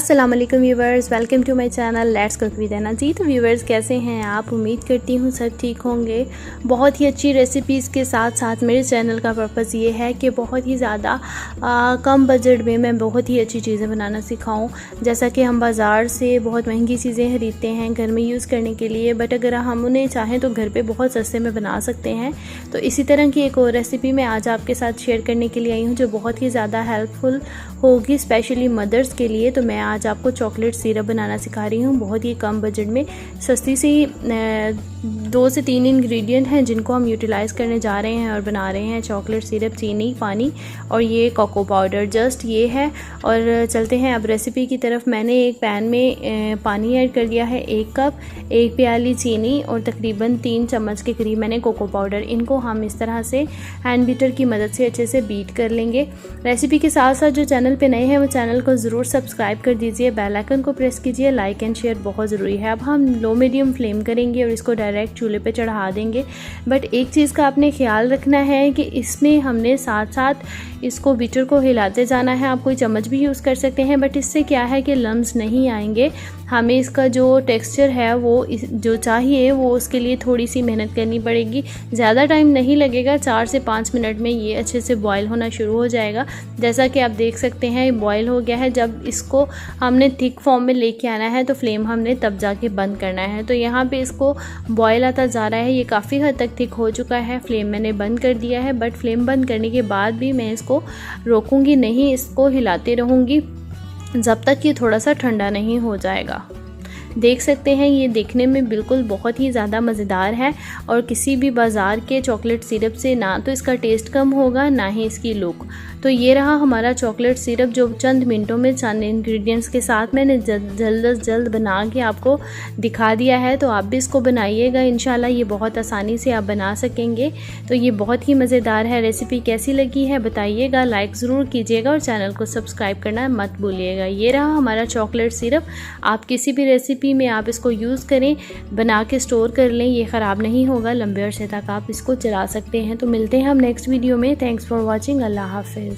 अस्सलाम वालेकुम viewers, welcome to my channel let's cook with Ana ji. तो व्यूवर्स कैसे हैं आप? उम्मीद करती हूँ सब ठीक होंगे। बहुत ही अच्छी रेसिपीज़ के साथ साथ मेरे चैनल का पर्पज़ ये है कि बहुत ही ज़्यादा कम बजट में मैं बहुत ही अच्छी चीज़ें बनाना सिखाऊं। जैसा कि हम बाज़ार से बहुत महंगी चीज़ें ख़रीदते हैं घर में यूज़ करने के लिए, बट अगर हम उन्हें चाहें तो घर पर बहुत सस्ते में बना सकते हैं। तो इसी तरह की एक और रेसिपी मैं आज आपके साथ शेयर करने के लिए आई हूँ जो बहुत ही ज़्यादा हेल्पफुल होगी, स्पेशली मदर्स के लिए। तो मैं आज आपको चॉकलेट सिरप बनाना सिखा रही हूँ बहुत ही कम बजट में। सस्ती सी 2 से 3 इंग्रेडिएंट हैं जिनको हम यूटिलाइज़ करने जा रहे हैं और बना रहे हैं चॉकलेट सिरप। चीनी, पानी और ये कोको पाउडर, जस्ट ये है। और चलते हैं अब रेसिपी की तरफ। मैंने एक पैन में पानी ऐड कर दिया है 1 कप, 1 प्याली चीनी और तकरीबन 3 चम्मच के करीब मैंने कोको पाउडर। इनको हम इस तरह से हैंड बीटर की मदद से अच्छे से बीट कर लेंगे। रेसिपी के साथ साथ जो चैनल पे नए हैं वो चैनल को ज़रूर सब्सक्राइब कर दीजिए, बेल आइकन को प्रेस कीजिए, लाइक एंड शेयर बहुत ज़रूरी है। अब हम लो मीडियम फ्लेम करेंगे और इसको डायरेक्ट चूल्हे पे चढ़ा देंगे। बट एक चीज़ का आपने ख्याल रखना है कि इसमें हमने साथ साथ इसको बीटर को हिलाते जाना है। आप कोई चम्मच भी यूज़ कर सकते हैं, बट इससे क्या है कि लम्स नहीं आएंगे। हमें इसका जो टेक्सचर है वो जो चाहिए वो उसके लिए थोड़ी सी मेहनत करनी पड़ेगी। ज़्यादा टाइम नहीं लगेगा, 4 से 5 मिनट में ये अच्छे से बॉयल होना शुरू हो जाएगा। जैसा कि आप देख सकते हैं बॉयल हो गया है। जब इसको हमने थिक फॉर्म में लेके आना है तो फ्लेम हमने तब जाके बंद करना है। तो यहाँ पे इसको बॉयल आता जा रहा है, ये काफ़ी हद तक थिक हो चुका है। फ्लेम मैंने बंद कर दिया है, बट फ्लेम बंद करने के बाद भी मैं इसको रोकूंगी नहीं, इसको हिलाते रहूँगी जब तक ये थोड़ा सा ठंडा नहीं हो जाएगा। देख सकते हैं ये देखने में बिल्कुल बहुत ही ज़्यादा मज़ेदार है और किसी भी बाज़ार के चॉकलेट सिरप से ना तो इसका टेस्ट कम होगा ना ही इसकी लुक। तो ये रहा हमारा चॉकलेट सिरप जो चंद मिनटों में चंद इंग्रेडिएंट्स के साथ मैंने जल्द बना के आपको दिखा दिया है। तो आप भी इसको बनाइएगा, इंशाल्लाह ये बहुत आसानी से आप बना सकेंगे। तो ये बहुत ही मज़ेदार है। रेसिपी कैसी लगी है बताइएगा, लाइक ज़रूर कीजिएगा और चैनल को सब्सक्राइब करना मत भूलिएगा। ये रहा हमारा चॉकलेट सिरप। आप किसी भी रेसिपी में आप इसको यूज़ करें, बना के स्टोर कर लें, ये ख़राब नहीं होगा, लंबे अरसे तक आप इसको चला सकते हैं। तो मिलते हैं हम नेक्स्ट वीडियो में। Thanks for watching. अल्लाह हाफिज़।